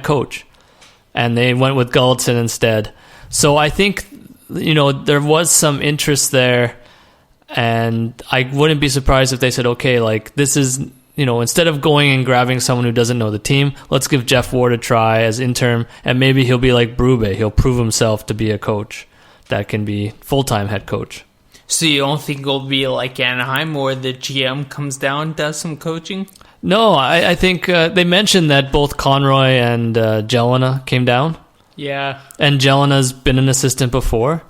coach, and they went with Gulletson instead. So I think, there was some interest there, and I wouldn't be surprised if they said, okay, like this is, instead of going and grabbing someone who doesn't know the team, let's give Jeff Ward a try as interim, and maybe he'll be like Berube. He'll prove himself to be a coach that can be full-time head coach. So you don't think it'll be like Anaheim where the GM comes down and does some coaching? No, I think they mentioned that both Conroy and Jelena came down. Yeah. And Jelena's been an assistant before.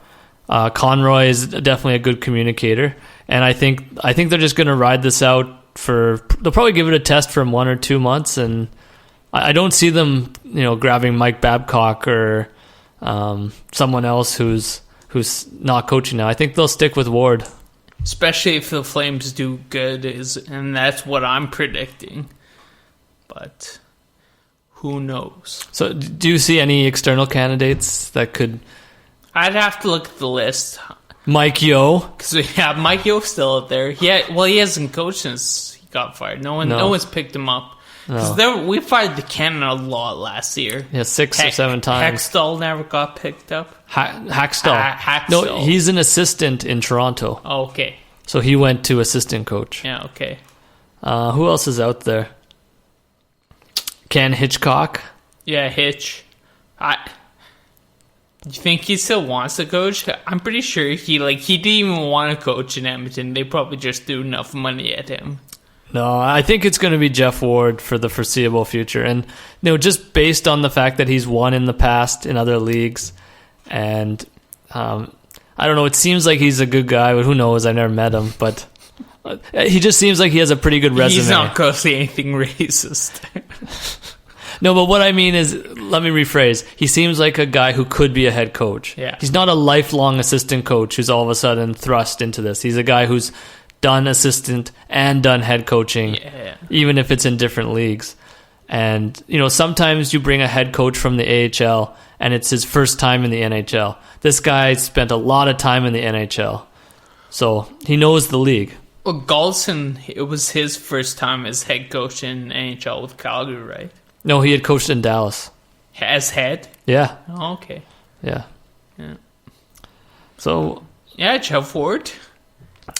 Conroy is definitely a good communicator. And I think they're just going to ride this out they'll probably give it a test for 1 or 2 months. And I don't see them, grabbing Mike Babcock or someone else who's not coaching now. I think they'll stick with Ward. Especially if the Flames do good, and that's what I'm predicting. But who knows? So do you see any external candidates that could... I'd have to look at the list. Mike Yeo? Because we have Mike Yeo still out there. He hasn't coached since he got fired. No one's picked him up. Because we fired the cannon a lot last year. Yeah, 6 or 7 times. Hextall never got picked up. Hackstall. No, he's an assistant in Toronto. Oh, okay. So he went to assistant coach. Yeah, okay. Who else is out there? Ken Hitchcock? Yeah, Hitch. Do you think he still wants to coach? I'm pretty sure he didn't even want to coach in Edmonton. They probably just threw enough money at him. No, I think it's going to be Jeff Ward for the foreseeable future. And just based on the fact that he's won in the past in other leagues. And I don't know, it seems like he's a good guy, but who knows? I never met him. But he just seems like he has a pretty good resume. He's not going to say anything racist. No, but what I mean is, let me rephrase. He seems like a guy who could be a head coach. Yeah. He's not a lifelong assistant coach who's all of a sudden thrust into this. He's a guy who's done assistant and done head coaching, even if it's in different leagues. And, sometimes you bring a head coach from the AHL and it's his first time in the NHL. This guy spent a lot of time in the NHL, so he knows the league. Well, Gulletson, it was his first time as head coach in NHL with Calgary, right? No, he had coached in Dallas. As head? Yeah. Oh, okay. Yeah. So... Yeah, Jeff Ward.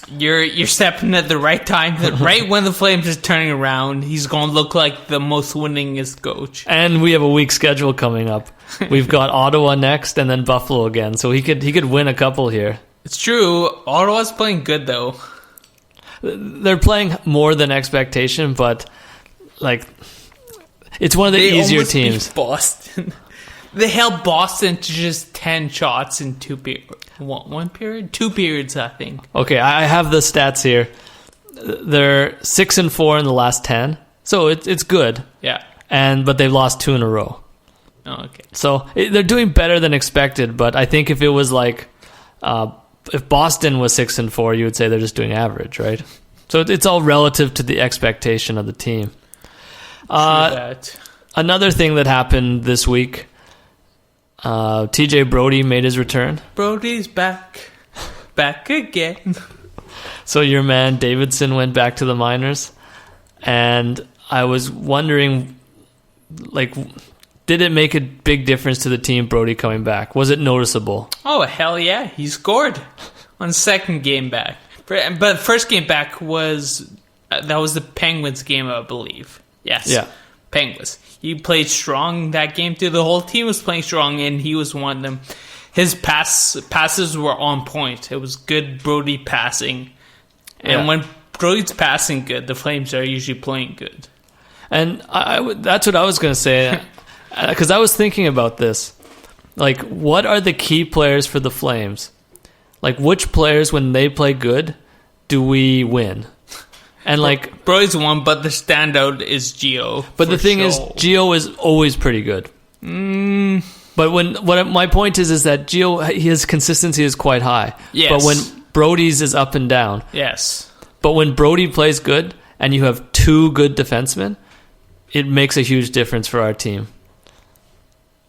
You're stepping at the right time. Right when the Flames are turning around, he's going to look like the most winningest coach. And we have a weak schedule coming up. We've got Ottawa next and then Buffalo again. So he could win a couple here. It's true. Ottawa's playing good, though. They're playing more than expectation, but it's one of the easier teams. Beat Boston. They held Boston to just 10 shots in 2 periods. One period? 2 periods, I think. Okay, I have the stats here. They're 6-4 in the last 10, so it's good. Yeah. But they've lost 2 in a row. Oh, okay. So they're doing better than expected. But I think if it was if Boston was 6-4, you would say they're just doing average, right? So it's all relative to the expectation of the team. Another thing that happened this week. TJ Brody made his return. Brody's back again. So your man Davidson went back to the minors, and I was wondering, did it make a big difference to the team, Brody coming back? Was it noticeable? Oh, hell yeah. He scored on second game back. But first game back was the Penguins game, I believe. Yes. Yeah. Penguins. He played strong that game too. The whole team was playing strong, and he was one of them. His passes were on point. It was good Brody passing. And when Brody's passing good, the Flames are usually playing good. And that's what I was going to say, because I was thinking about this. What are the key players for the Flames? Which players, when they play good, do we win? And Brody's one, but the standout is Gio. But the thing is, Gio is always pretty good. But my point is that Gio, his consistency is quite high. Yes. But when Brody's is up and down. Yes. But when Brody plays good and you have 2 good defensemen, it makes a huge difference for our team.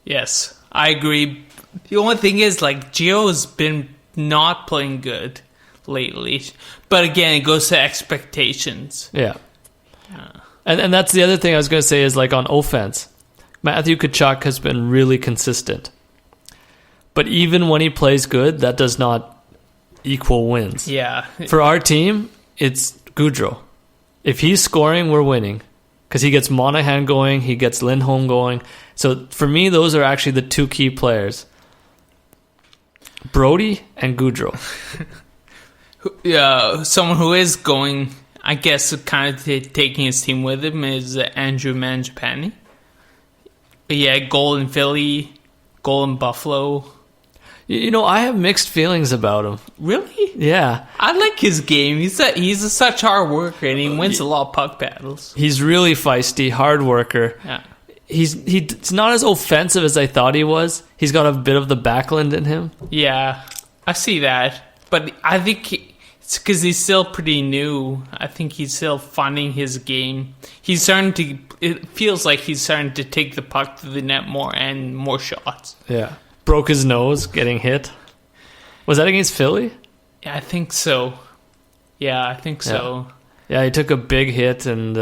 Yes, I agree. The only thing is, Gio has been not playing good lately. But again, it goes to expectations. Yeah. And that's the other thing I was going to say is on offense. Matthew Tkachuk has been really consistent. But even when he plays good, that does not equal wins. Yeah. For our team, it's Gaudreau. If he's scoring, we're winning. Because he gets Monahan going, he gets Lindholm going. So for me, those are actually the two key players. Brody and Gaudreau. Yeah, someone who is going, I guess, kind of taking his team with him is Andrew Mangiapane. Yeah, goal in Philly, goal in Buffalo. You know, I have mixed feelings about him. Really? Yeah. I like his game. He's a such hard worker, and he wins a lot of puck battles. He's really feisty, hard worker. Yeah. He's not as offensive as I thought he was. He's got a bit of the Backlund in him. Yeah, I see that. But I think it's because he's still pretty new. I think he's still finding his game. It feels like he's starting to take the puck to the net more and more shots. Yeah. Broke his nose getting hit. Was that against Philly? Yeah, I think so. Yeah, I think so. Yeah, he took a big hit and...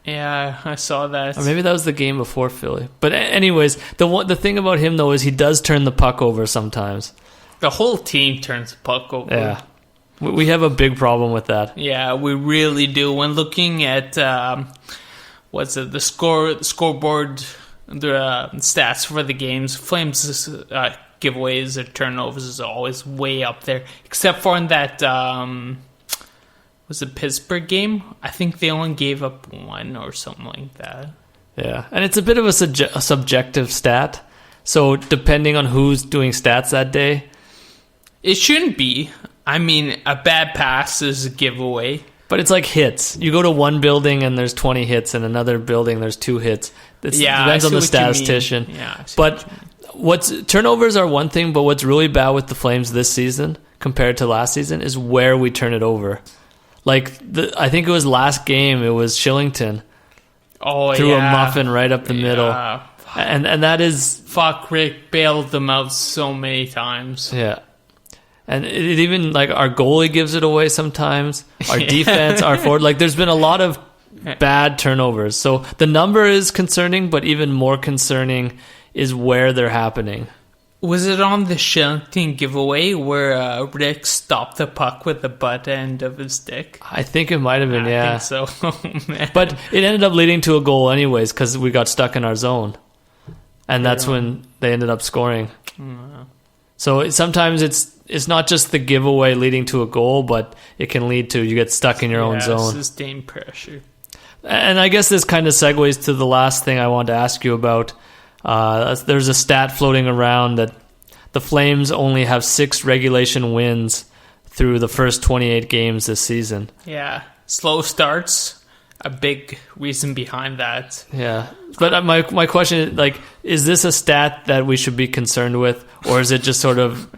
yeah, I saw that. Or maybe that was the game before Philly. But anyways, the thing about him, though, is he does turn the puck over sometimes. The whole team turns the puck over. Yeah. We have a big problem with that. Yeah, we really do. When looking at, the scoreboard... the stats for the games, Flames giveaways or turnovers is always way up there. Except for in that was it Pittsburgh game? I think they only gave up one or something like that. Yeah, and it's a bit of a subjective stat. So depending on who's doing stats that day, it shouldn't be. I mean, a bad pass is a giveaway. But it's like hits. You go to one building and there's 20 hits, and another building there's 2 hits. It depends on the statistician. Yeah, but turnovers are one thing, but what's really bad with the Flames this season compared to last season is where we turn it over. Like I think it was last game, it was Shillington. Threw a muffin right up the middle. And that is... Fuck, Rick bailed them out so many times. Yeah. And it even, like, our goalie gives it away sometimes. Our defense, our forward. Like, there's been a lot of bad turnovers. So the number is concerning, but even more concerning is where they're happening. Was it on the Shillington giveaway where Rick stopped the puck with the butt end of his stick? I think it might have been, yeah. I think so. Oh, but it ended up leading to a goal anyways because we got stuck in our zone. And that's when they ended up scoring. Wow. So sometimes it's not just the giveaway leading to a goal, but it can lead to you get stuck in your own zone. Sustained pressure. And I guess this kind of segues to the last thing I wanted to ask you about. There's a stat floating around that the Flames only have 6 regulation wins through the first 28 games this season. Yeah, slow starts, a big reason behind that. Yeah, but my question is, like, is this a stat that we should be concerned with, or is it just sort of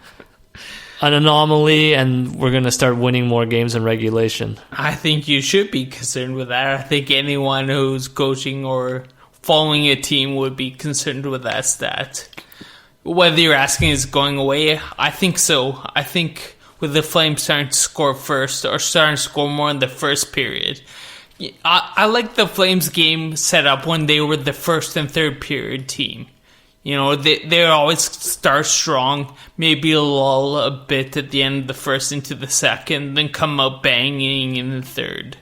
an anomaly and we're going to start winning more games in regulation? I think you should be concerned with that. I think anyone who's coaching or following a team would be concerned with that stat. Whether you're asking is going away, I think so. I think with the Flames starting to score first or starting to score more in the first period, I like the Flames game set up when they were the first and third period team. You know, they always start strong, maybe lull a bit at the end of the first into the second, then come out banging in the third.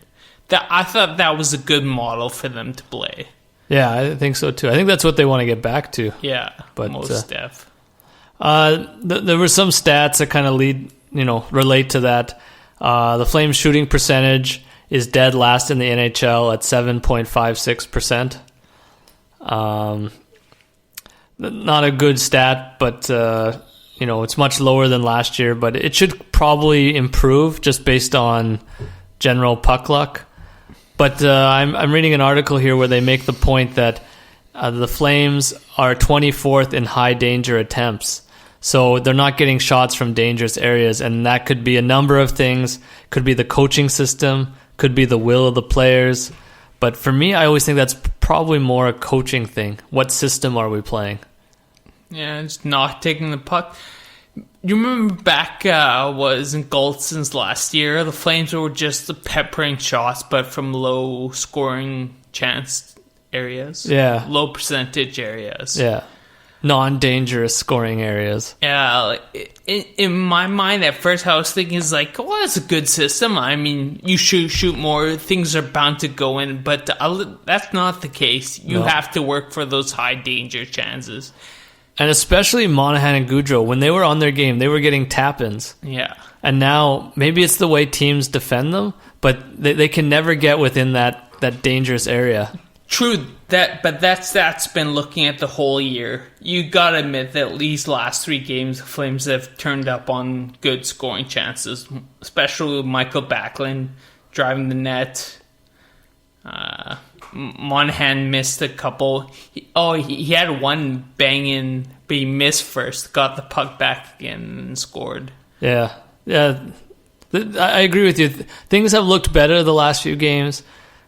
I thought that was a good model for them to play. Yeah, I think so too. I think that's what they want to get back to. Yeah, but most def. There were some stats that kind of relate to that. The Flames shooting percentage is dead last in the NHL at 7.56%. Not a good stat, but it's much lower than last year. But it should probably improve just based on general puck luck. But I'm reading an article here where they make the point that the Flames are 24th in high danger attempts. So they're not getting shots from dangerous areas, and that could be a number of things. Could be the coaching system, could be the will of the players. But for me, I always think that's probably more a coaching thing. What system are we playing? Yeah, it's not taking the puck. You remember back was in Goldson's last year, the Flames were just peppering shots, but from low scoring chance areas. Yeah. Low percentage areas. Yeah. Non-dangerous scoring areas. Yeah, in my mind, at first I was thinking, it's like, well, that's a good system. I mean, you shoot more, things are bound to go in, but that's not the case. You have to work for those high danger chances. And especially Monahan and Goudreau, when they were on their game, they were getting tap-ins. Yeah. And now, maybe it's the way teams defend them, but they can never get within that dangerous area. True, but that's been looking at the whole year. You gotta admit that these last 3 games, the Flames have turned up on good scoring chances, especially with Michael Backlund driving the net. Monahan missed a couple. He had one bang in, but he missed first, got the puck back again, and scored. Yeah. I agree with you. Things have looked better the last few games.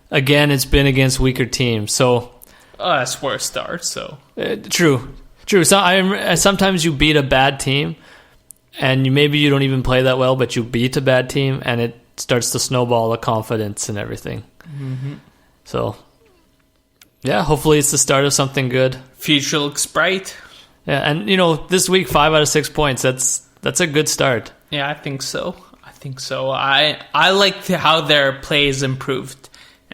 Again, it's been against weaker teams, so that's where it starts. So true. So sometimes you beat a bad team, and maybe you don't even play that well, but you beat a bad team, and it starts to snowball the confidence and everything. Mm-hmm. So, yeah, hopefully it's the start of something good. Future looks bright. Yeah, and this week 5 out of 6 points. That's a good start. Yeah, I think so. I like how their play has improved.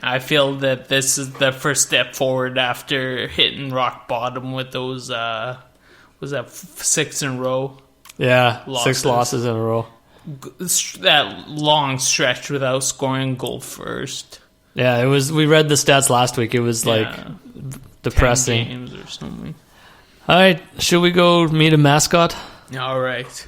I feel that this is the first step forward after hitting rock bottom with those, was that 6 in a row? Yeah, 6 losses in a row. That long stretch without scoring a goal first. Yeah, it was. We read the stats last week. It was depressing. 10 games or something. All right, should we go meet a mascot? All right.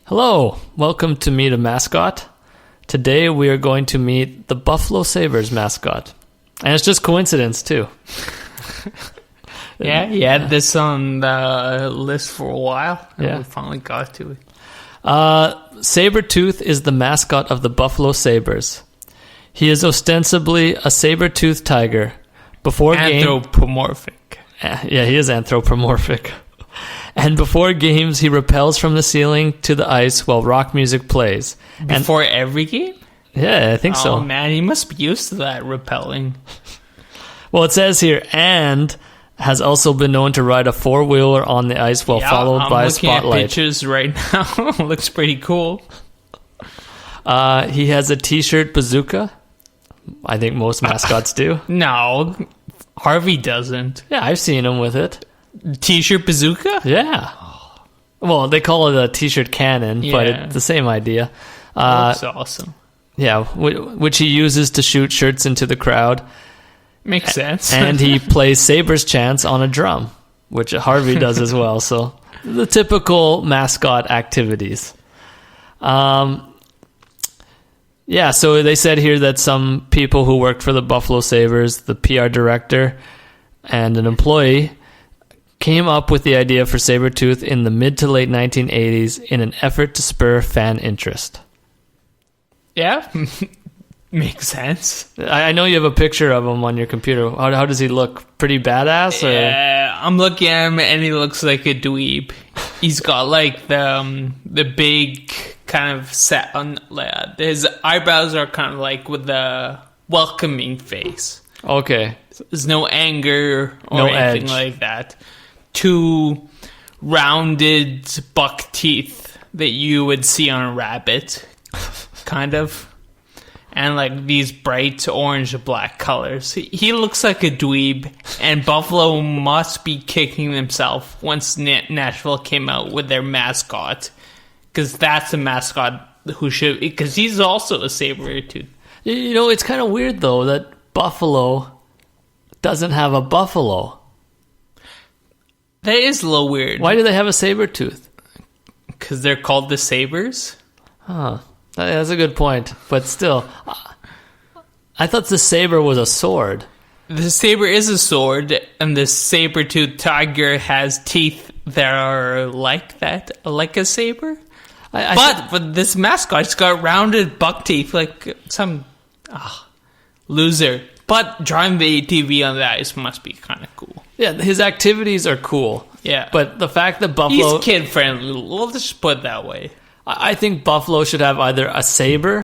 Hello, welcome to Meet a Mascot. Today we are going to meet the Buffalo Sabres mascot. And it's just coincidence, too. Yeah, you had this on the list for a while, and we finally got to it. Sabretooth is the mascot of the Buffalo Sabres. He is ostensibly a saber-toothed tiger. Anthropomorphic. Yeah, he is anthropomorphic. And before games, he rappels from the ceiling to the ice while rock music plays. Before every game? Yeah, I think so. Oh, man, he must be used to that rappelling. Well, it says here, and has also been known to ride a 4-wheeler on the ice while followed by a spotlight. I'm looking at pictures right now. Looks pretty cool. He has a t-shirt bazooka. I think most mascots do. No, Harvey doesn't. Yeah, I've seen him with it. T-shirt bazooka? Yeah. Well, they call it a t-shirt cannon, but it's the same idea. That's awesome. Yeah, which he uses to shoot shirts into the crowd. Makes sense. And he plays Sabres chants on a drum, which Harvey does as well. So the typical mascot activities. Yeah, so they said here that some people who worked for the Buffalo Sabres, the PR director and an employee, came up with the idea for Sabretooth in the mid to late 1980s in an effort to spur fan interest. Yeah, makes sense. I know you have a picture of him on your computer. How does he look? Pretty badass? Or? Yeah, I'm looking at him and he looks like a dweeb. He's got like the big kind of set on his eyebrows are kind of like with the welcoming face. Okay. There's no anger or anything like that. 2 rounded buck teeth that you would see on a rabbit, kind of. And like these bright orange and black colors. He looks like a dweeb, and Buffalo must be kicking themselves once Nashville came out with their mascot. Because that's a mascot who should... Because he's also a saber-tooth. It's kind of weird, though, that Buffalo doesn't have a buffalo. That is a little weird. Why do they have a saber tooth? Because they're called the Sabres? Huh. That's a good point. But still, I thought the saber was a sword. The saber is a sword, and the saber-toothed tiger has teeth that are like that, like a saber. But this mascot's got rounded buck teeth, like some loser. But driving the ATV on the ice must be kind of cool. Yeah, his activities are cool. Yeah. But the fact that Buffalo... He's kid-friendly. We'll just put it that way. I think Buffalo should have either a saber